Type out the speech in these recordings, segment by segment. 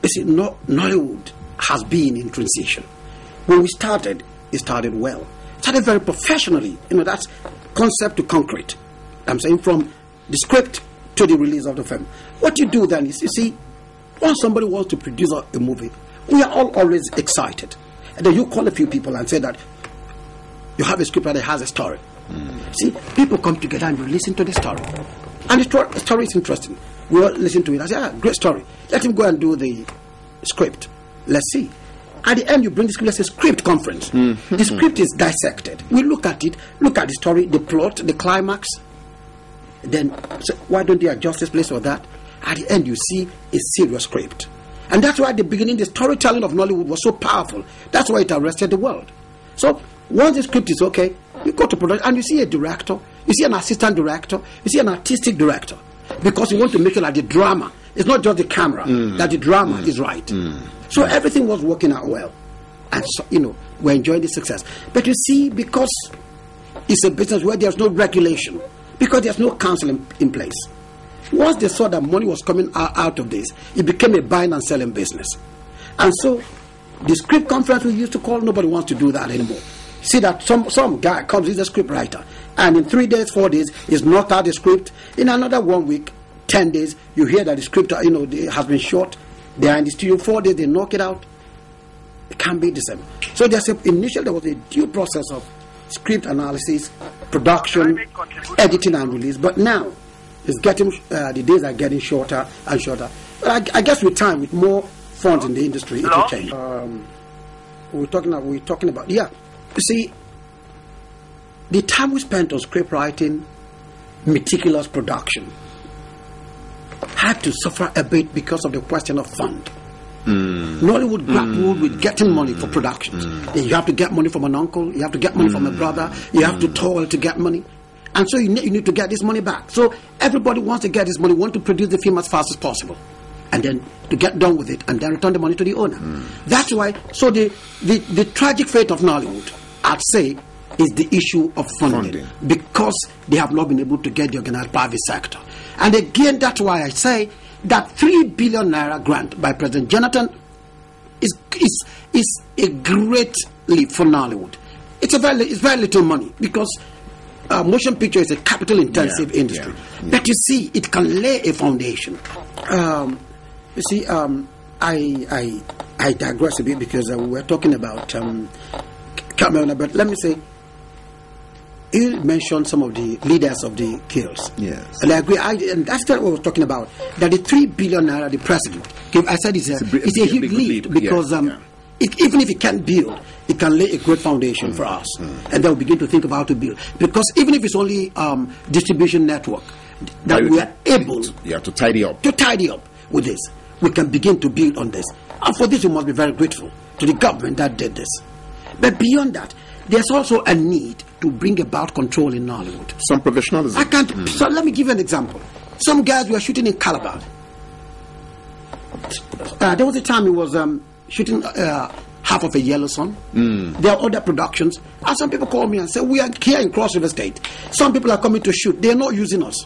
You see, Nollywood has been in transition. When we started, it started well. It started very professionally. That's concept to concrete. I'm saying from the script to the release of the film. What you do then is, you see, once somebody wants to produce a movie, we are all always excited. And then you call a few people and say that you have a script that has a story. See, people come together and you listen to the story. And the story is interesting. We all listen to it. I say, great story. Let him go and do the script. Let's see. At the end, you bring the script. Let's say script conference. The script is dissected. We look at it, look at the story, the plot, the climax. Then, so why don't they adjust this place or that? At the end, you see a serious script. And that's why at the beginning, the storytelling of Nollywood was so powerful. That's why it arrested the world. So, once the script is okay, you go to production and you see a director, you see an assistant director, you see an artistic director. Because you want to make sure that the drama, it's not just the camera, that the drama is right. So everything was working out well. And so, we're enjoying the success. But you see, because it's a business where there's no regulation, because there's no council in place, once they saw that money was coming out of this, it became a buying and selling business. And so the script conference we used to call, nobody wants to do that anymore. See that some guy comes, he's a script writer, and in 3 days, 4 days, he's knocked out the script. In another 1 week, 10 days, you hear that the script has been shot. They are in the studio 4 days, they knock it out. It can't be the same. So initially there was a due process of script analysis, production, editing and release. But now it's getting the days are getting shorter and shorter. But I guess with time, with more funds in the industry, it will change. We're talking about you see, the time we spent on script writing, meticulous production, had to suffer a bit because of the question of fund. Nollywood grappled with getting money for productions. You have to get money from an uncle, you have to get money from a brother, you have to toil to get money. And so you need to get this money back. So everybody wants to get this money, want to produce the film as fast as possible. And then to get done with it and then return the money to the owner. That's why, so the tragic fate of Nollywood, I'd say, is the issue of funding. Because they have not been able to get the organized private sector. And again, that's why I say that 3 billion naira grant by President Jonathan is a great leap for Nollywood. It's very little money because motion picture is a capital intensive industry. But you see, it can lay a foundation. You see, I digress a bit because we were talking about Cameroon, but let me say, you mentioned some of the leaders of the kills. Yes. And I agree, and that's what I was talking about, that the 3 billion naira the president, I said it's a huge lead because even if it can't build, it can lay a great foundation for us. And then we'll begin to think of how to build. Because even if it's only distribution network, that we are able to tidy up with this, we can begin to build on this. And for this, we must be very grateful to the government that did this. But beyond that, there's also a need to bring about control in Nollywood. Some professionalism. So let me give you an example. Some guys were shooting in Calabar. There was a time he was shooting half of a Yellow Sun. There are other productions. And some people call me and say, we are here in Cross River State. Some people are coming to shoot. They're not using us.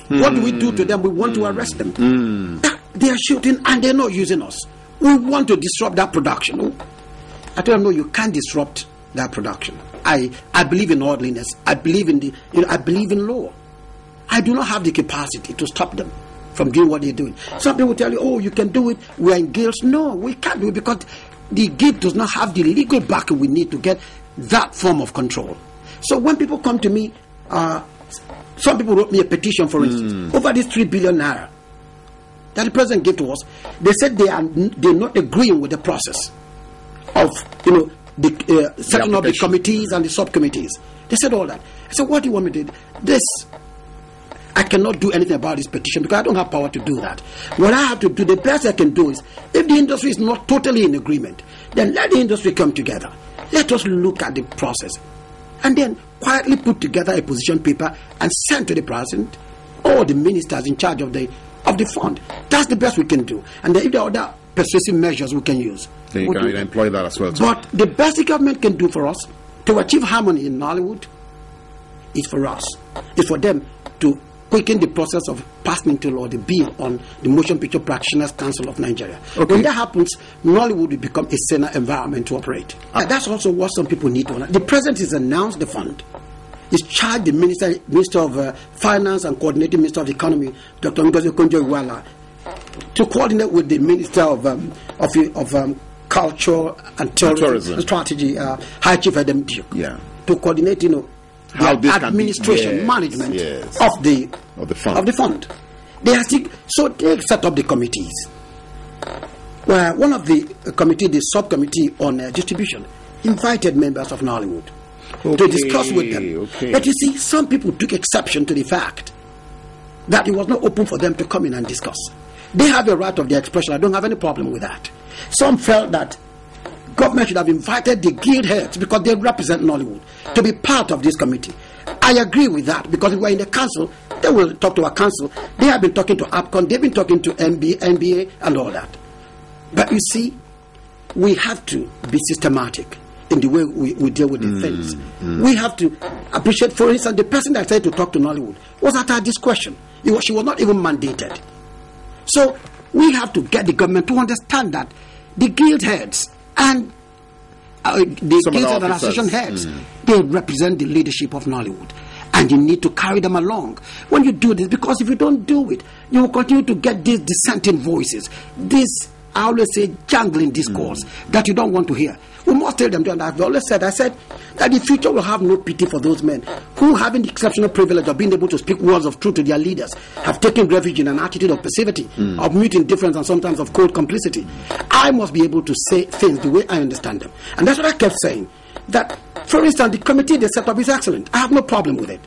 What do we do to them? We want to arrest them. They are shooting and they're not using us. We want to disrupt that production. I tell them, no, you can't disrupt that production. I believe in orderliness. I believe in I believe in law. I do not have the capacity to stop them from doing what they're doing. Some people tell you, oh, you can do it. We're in guilds. No, we can't do it because the guild does not have the legal backing we need to get that form of control. So when people come to me, some people wrote me a petition, for instance, over this 3 billion naira that the president gave to us. They said they're not agreeing with the process of the setting up the committees and the subcommittees. They said all that. I said, what do you want me to do? This, I cannot do anything about this petition because I don't have power to do that. What I have to do, the best I can do is, if the industry is not totally in agreement, then let the industry come together. Let us look at the process and then quietly put together a position paper and send to the president or the ministers in charge of the fund. That's the best we can do. And then if there are other persuasive measures we can use, then you can employ that as well too. But the best the government can do for us to achieve harmony in Nollywood is for us. It's for them to quicken the process of passing into law the bill on the Motion Picture Practitioners Council of Nigeria. When that happens, Nollywood will become a saner environment to operate. That's also what some people need to understand. The president has announced the fund. He's charged the Minister of Finance and Coordinating Minister of the Economy, Dr. Ngozi Okonjo-Iweala, to coordinate with the Minister of Culture and Tourism Strategy, High Chief Adam Duke, to coordinate, how this administration, management of the fund. They set up the committees. Well, one of the committee, the subcommittee on distribution, invited members of Nollywood to discuss with them. But you see, some people took exception to the fact that it was not open for them to come in and discuss. They have a right of their expression. I don't have any problem with that. Some felt that government should have invited the guild heads, because they represent Nollywood, to be part of this committee. I agree with that, because if we're in the council, they will talk to our council. They have been talking to APCON, they've been talking to NBA and all that. But you see, we have to be systematic in the way we deal with the things. We have to appreciate, for instance, the person that said to talk to Nollywood was at our discretion. She was not even mandated. So we have to get the government to understand that the guild heads and the guild and association heads, they represent the leadership of Nollywood, and you need to carry them along when you do this, because if you don't do it, you will continue to get these dissenting voices, this, I always say, jangling discourse that you don't want to hear. We must tell them, and I've always said, that the future will have no pity for those men who, having the exceptional privilege of being able to speak words of truth to their leaders, have taken refuge in an attitude of passivity, of mute indifference, and sometimes of cold complicity. I must be able to say things the way I understand them. And that's what I kept saying, that, for instance, the committee they set up is excellent. I have no problem with it.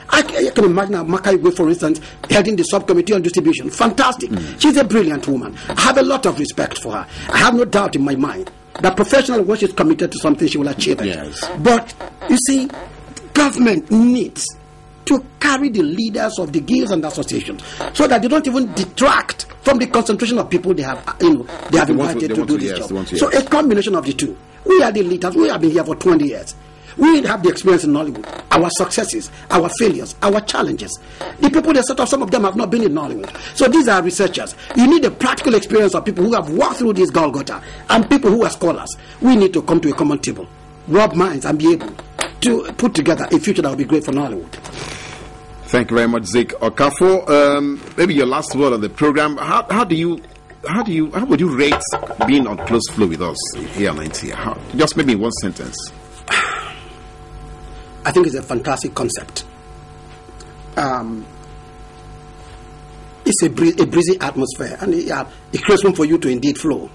I can imagine Amaka Igwe, for instance, heading the subcommittee on distribution. Fantastic. She's a brilliant woman. I have a lot of respect for her. I have no doubt in my mind that professionally, when she's committed to something, she will achieve it. Yes. But, you see, government needs to carry the leaders of the guilds and associations so that they don't even detract from the concentration of people they have, invited to do this job. So a combination of the two. We are the leaders. We have been here for 20 years. We have the experience in Nollywood, our successes, our failures, our challenges. The people they set up, some of them have not been in Nollywood. So these are researchers. You need the practical experience of people who have walked through this Golgotha, and people who are scholars. We need to come to a common table, rub minds, and be able to put together a future that will be great for Nollywood. Thank you very much, Zik Okafo. Maybe your last word on the program. How would you rate being on Close Flow with us here on 90? Just maybe in one sentence. I think it's a fantastic concept. It's a breezy atmosphere, and it creates room for you to indeed flow.